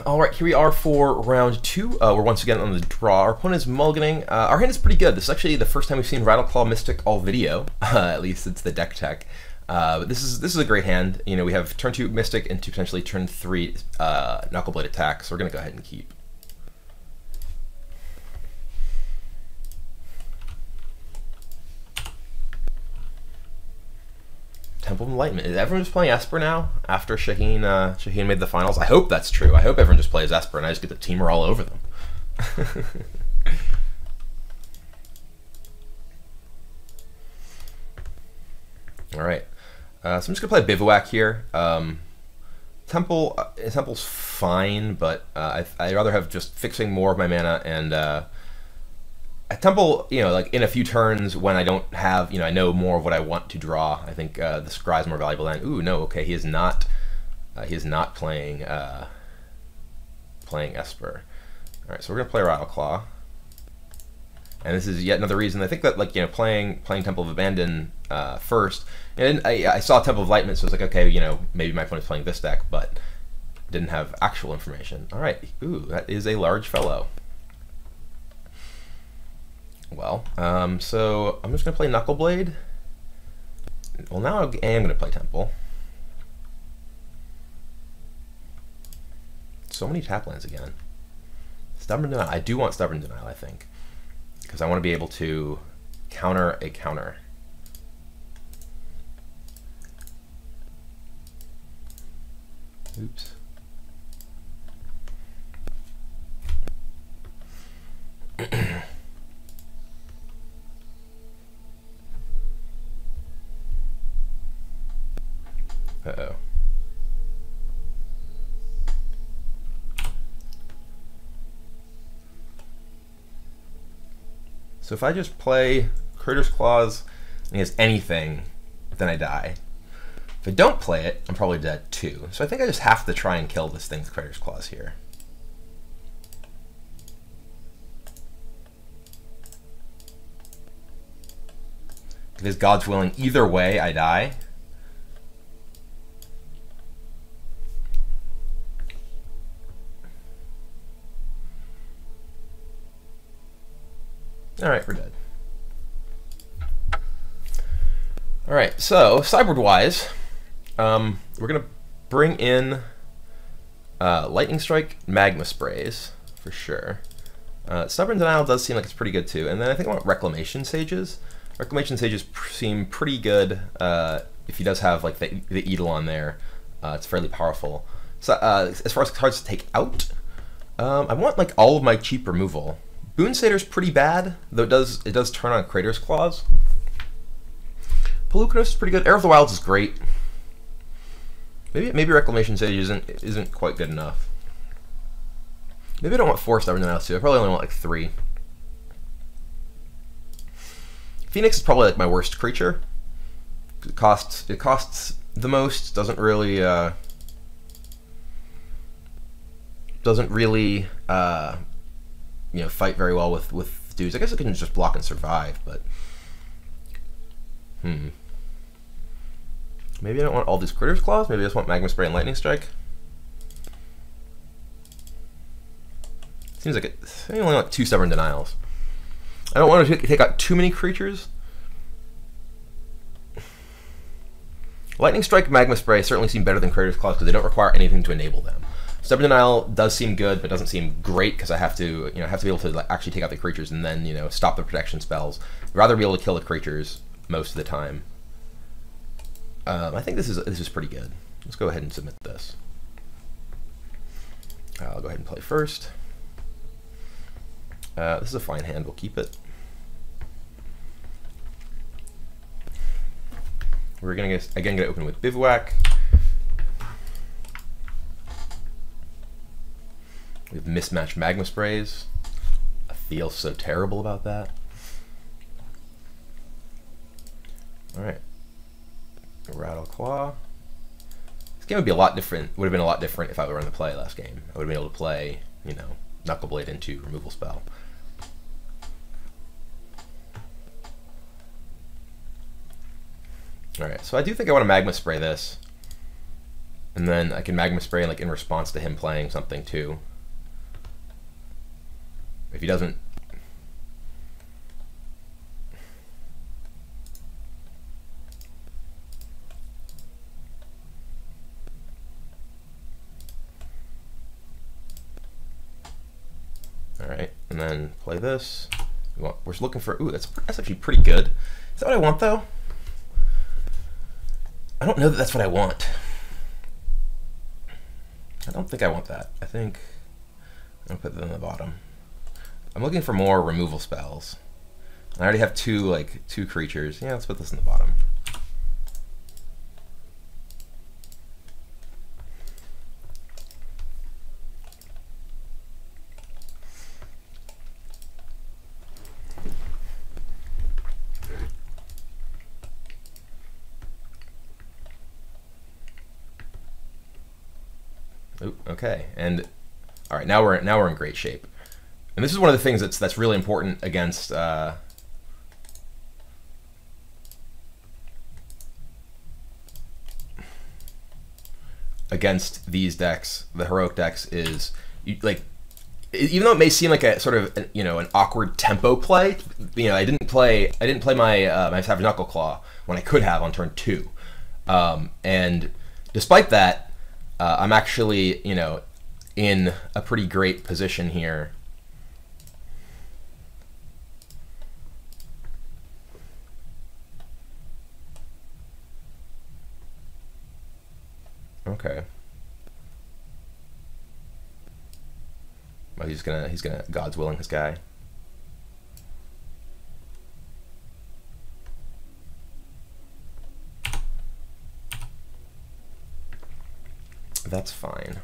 All right, here we are for round 2. We're once again on the draw. Our opponent is mulliganing. Our hand is pretty good. This is actually the first time we've seen Rattleclaw Mystic all video. At least it's the deck tech. But this is a great hand. You know, we have turn 2 Mystic into potentially turn 3 Knuckleblade attack. So we're gonna go ahead and keep. Temple of Enlightenment. Is everyone just playing Esper now after Shaheen made the finals? I hope that's true. I hope everyone just plays Esper and I just get the Temur all over them. All right. So I'm just gonna play Bivouac here. Temple's fine, but I'd rather have just fixing more of my mana and a Temple, you know, like in a few turns when I don't have, you know, I know more of what I want to draw. I think the Scry is more valuable than. Ooh, no, okay, he is not playing playing Esper. All right, so we're gonna play Rattleclaw, and this is yet another reason I think that, like, you know, playing Temple of Abandon first, and I saw Temple of Enlightenment, so it's like, okay, you know, maybe my opponent's playing this deck, but didn't have actual information. All right, ooh, that is a large fellow. Well, so I'm just going to play Knuckleblade. Well, now I am going to play Temple. So many tap lands again. Stubborn Denial. I do want Stubborn Denial, I think, because I want to be able to counter a counter. Oops. Uh-oh. So if I just play Crater's Claws and he has anything, then I die. If I don't play it, I'm probably dead too. So I think I just have to try and kill this thing with Crater's Claws here. Because God's willing, either way I die. All right, we're dead. All right, so sideboard-wise, we're gonna bring in Lightning Strike, Magma Sprays for sure. Stubborn Denial does seem like it's pretty good too, and then I think I want Reclamation Sages. Reclamation Sages seem pretty good if he does have like the Eidolon there. It's fairly powerful. So as far as cards to take out, I want like all of my cheap removal. Boon Satyr pretty bad, though it does turn on Crater's Claws. Pelucanus is pretty good. Air of the Wilds is great. Maybe Reclamation Sage isn't quite good enough. Maybe I don't want 4 Stubborn Denials too. I probably only want like 3. Phoenix is probably like my worst creature. It costs the most. Doesn't really you know, fight very well with dudes. I guess it can just block and survive, but maybe I don't want all these Crater's Claws. Maybe I just want Magma Spray and Lightning Strike. Seems like it's only like 2 Stubborn Denials. I don't want to take out too many creatures. Lightning Strike, Magma Spray certainly seem better than Crater's Claws because they don't require anything to enable them. Stubborn Denial does seem good, but doesn't seem great because I have to, you know, be able to like, actually take out the creatures and then, you know, stop the protection spells. I'd rather be able to kill the creatures most of the time. I think this is pretty good. Let's go ahead and submit this. I'll go ahead and play first. This is a fine hand. We'll keep it. We're gonna gonna open with Bivouac. We have mismatched Magma Sprays. I feel so terrible about that. All right, Rattleclaw. This game would be a lot different. Would have been a lot different if I were in the play last game. I would have been able to play, you know, Knuckleblade into removal spell. All right, so I do think I want to Magma Spray this. And then I can Magma Spray like in response to him playing something too. If he doesn't... Alright, and then play this. We're looking for... Ooh, that's actually pretty good. Is that what I want, though? I don't know that that's what I want. I don't think I want that. I think I'm going to put that on the bottom. I'm looking for more removal spells. I already have two creatures. Yeah, let's put this in the bottom. Ooh, okay, and all right, now we're in great shape, and this is one of the things that's really important against against these decks, the heroic decks, is even though it may seem like a sort of an awkward tempo play, I didn't play my my Savage Knuckle Claw when I could have on turn 2, and despite that. I'm actually, in a pretty great position here. Okay. Well, he's gonna God's willing this guy. That's fine.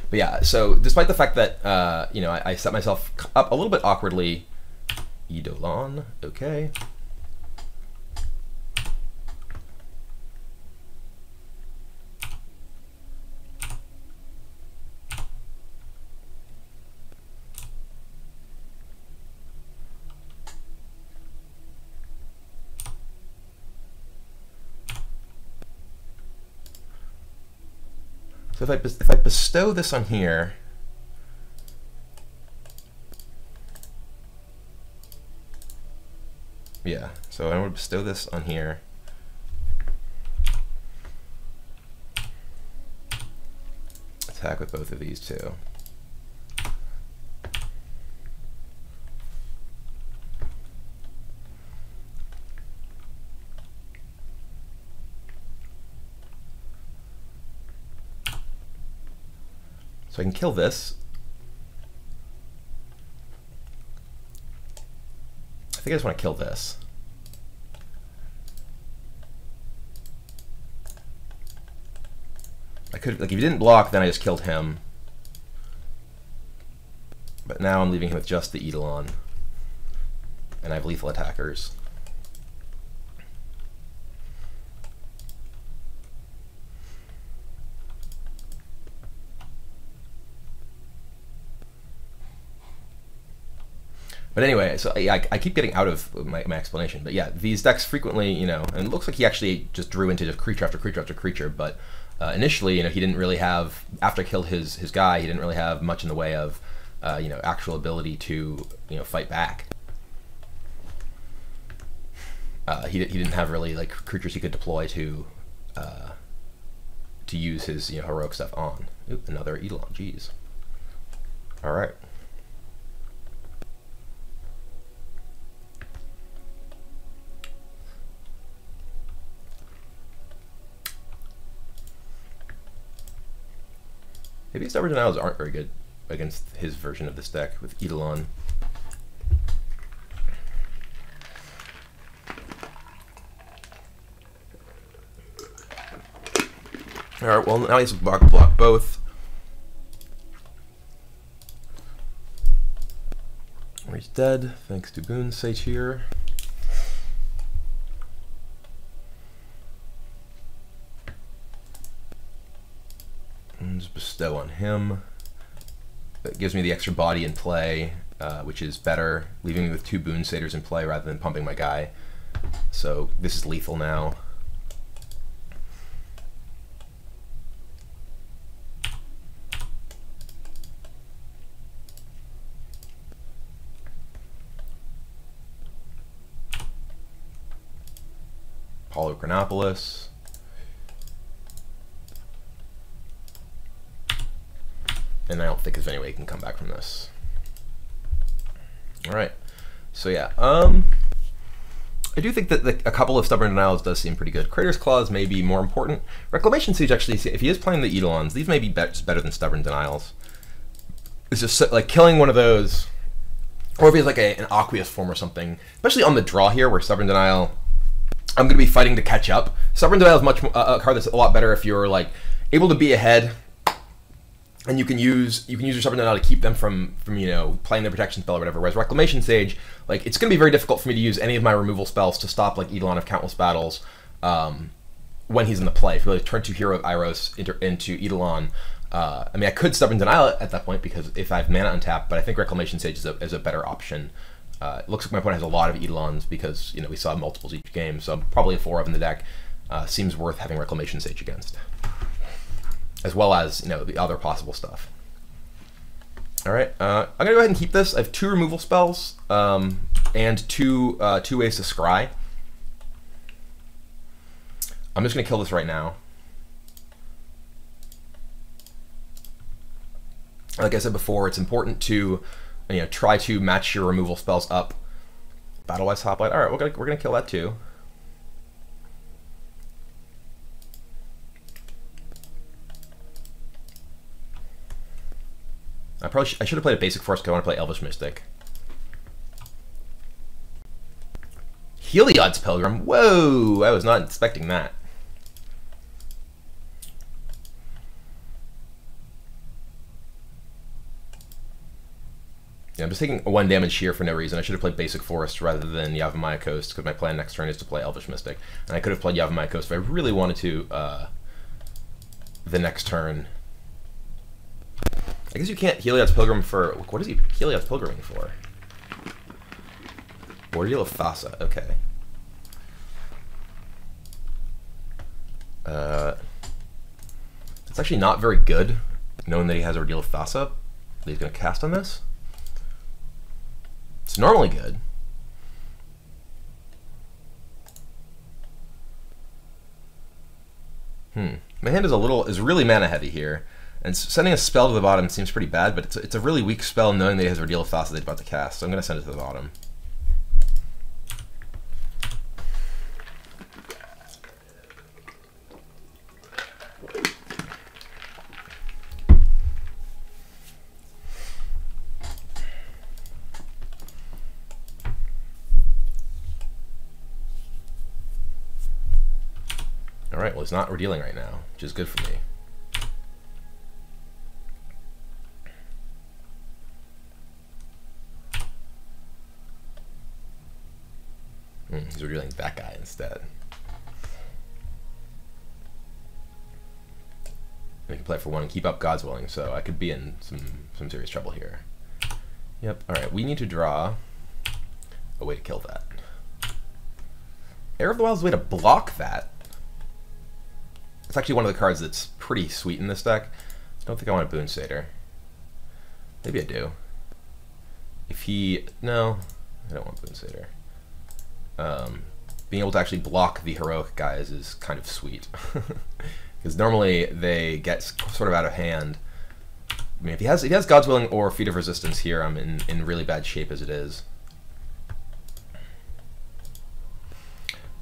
But yeah, so despite the fact that I set myself up a little bit awkwardly, Eidolon, okay. So if I bestow this on here, yeah, so I want to bestow this on here. Attack with both of these two. So I can kill this. I think I just want to kill this. I could, if he didn't block, then I just killed him. But now I'm leaving him with just the Eidolon. And I have lethal attackers. But anyway, so I keep getting out of my explanation. But yeah, these decks frequently, and it looks like he actually just drew into just creature after creature after creature. But initially, he didn't really have, after I killed his guy, he didn't really have much in the way of, actual ability to, fight back. He didn't have really like creatures he could deploy to use his heroic stuff on. Oop, another Eidolon. Jeez. All right. Maybe his originals aren't very good against his version of this deck with Eidolon. Alright, well now he's block both. He's dead, thanks to Boon Satyr. And just bestow on him. It gives me the extra body in play, which is better, leaving me with 2 Boon Satyrs in play rather than pumping my guy. So this is lethal now. Polychronopolis. And I don't think there's any way he can come back from this. All right. So yeah, I do think that a couple of Stubborn Denials does seem pretty good. Crater's Claws may be more important. Reclamation Siege, actually, if he is playing the Eidolons, these may be better than Stubborn Denials. It's just so, like killing one of those, or if he has like an Aqueous form or something, especially on the draw here where Stubborn Denial, I'm going to be fighting to catch up. Stubborn Denial is much a card that's a lot better if you're like able to be ahead, and you can use your Stubborn Denial to keep them from you know playing their protection spell or whatever. Whereas Reclamation Sage, like it's going to be very difficult for me to use any of my removal spells to stop like Eidolon of Countless Battles when he's in the play. If you really turn 2 Hero of Iros into Eidolon, I mean I could Stubborn Denial at that point because if I have mana untapped, but I think Reclamation Sage is a better option. It looks like my opponent has a lot of Eidolons because you know we saw multiples each game, so probably a 4 of in the deck seems worth having Reclamation Sage against, as well as you know the other possible stuff. All right, I'm gonna go ahead and keep this. I have 2 removal spells and two ways to scry. I'm just gonna kill this right now. Like I said before, it's important to try to match your removal spells up. Battle-wise Hoplite. All right, we're gonna kill that too. I should have played a basic first because I want to play Elvish Mystic. Heliod's Pilgrim. Whoa! I was not expecting that. Yeah, I'm just taking 1 damage here for no reason. I should have played Basic Forest rather than Yavimaya Coast because my plan next turn is to play Elvish Mystic. And I could have played Yavimaya Coast if I really wanted to the next turn. I guess you can't Heliod's Pilgrim for... What is he Heliod's Pilgriming for? Ordeal of Thassa, okay. It's actually not very good, knowing that he has Ordeal of Thassa, that he's going to cast on this. It's normally good. My hand is really mana heavy here, and sending a spell to the bottom seems pretty bad, but it's a really weak spell knowing that he has Ordeal of Thassa that he's about to cast, so I'm going to send it to the bottom. Alright, well he's not redealing right now, which is good for me. He's redealing that guy instead. I can play for 1 and keep up God's Willing, so I could be in some serious trouble here. Yep, alright, we need to draw a way to kill that. Heir of the Wild is a way to block that. It's actually one of the cards that's pretty sweet in this deck. I don't think I want a Boon Satyr. Maybe I do. If he... No, I don't want Boon Satyr. Being able to actually block the heroic guys is kind of sweet. Because normally they get sort of out of hand. I mean, if he has God's Willing or Feat of Resistance here, I'm in really bad shape as it is.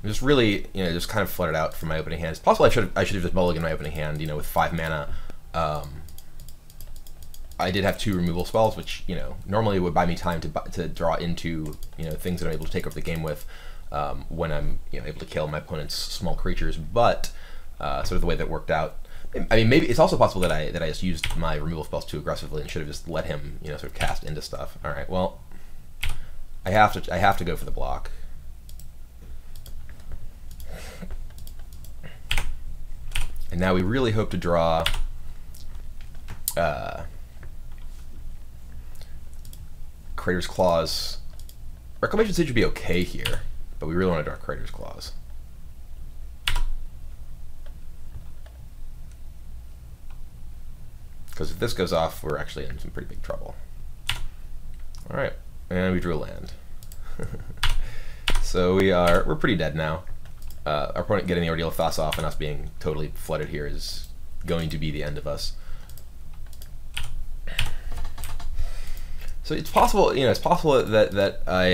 I'm just really, just kind of flooded out from my opening hand. It's possible I should have just mulliganed my opening hand, with 5 mana. I did have 2 removal spells, which, normally would buy me time to draw into, things that I'm able to take over the game with when I'm, able to kill my opponent's small creatures. But sort of the way that worked out, I mean, maybe it's also possible that I just used my removal spells too aggressively and should have just let him, sort of cast into stuff. All right, well, I have to go for the block. And now we really hope to draw Crater's Claws. Reclamation Siege would be okay here, but we really want to draw Crater's Claws. Because if this goes off, we're actually in some pretty big trouble. All right, and we drew a land. So we're pretty dead now. Our opponent getting the Ordeal of Thassa off and us being totally flooded here is going to be the end of us. So it's possible, you know, it's possible that I,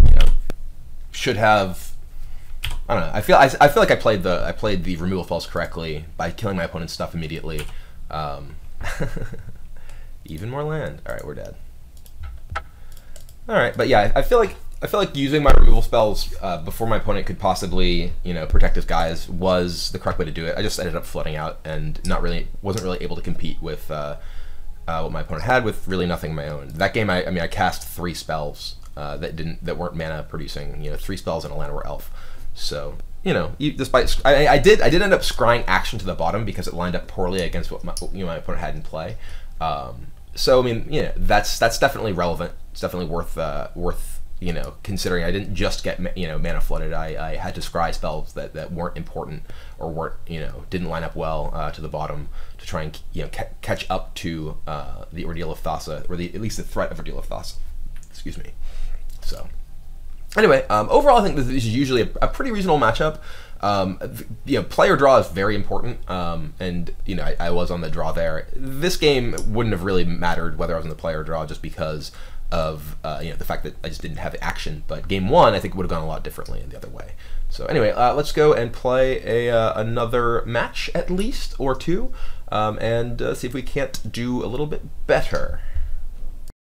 you know, should have. I don't know. I feel like I played the removal spells correctly by killing my opponent's stuff immediately. Even more land. All right, we're dead. All right, but yeah, I feel like using my removal spells before my opponent could possibly, you know, protect his guys was the correct way to do it. I just ended up flooding out and wasn't really able to compete with what my opponent had with really nothing of my own. That game, I mean, I cast 3 spells that weren't mana producing. You know, 3 spells and a Llanowar Elf. So, you know, despite I did end up scrying action to the bottom because it lined up poorly against what my opponent had in play. So I mean, you know, that's definitely relevant. It's definitely worth you know, considering I didn't just get, you know, mana flooded. I had to scry spells that weren't important or weren't, you know, didn't line up well to the bottom to try and, you know, catch up to the Ordeal of Thassa, or at least the threat of Ordeal of Thassa. Excuse me. So anyway, overall, I think this is usually a pretty reasonable matchup. You know, player draw is very important, and you know, I was on the draw there. This game wouldn't have really mattered whether I was on the player draw, just because of you know, the fact that I just didn't have action. But game 1, I think, would have gone a lot differently in the other way. So anyway, let's go and play another match at least, or 2, and see if we can't do a little bit better.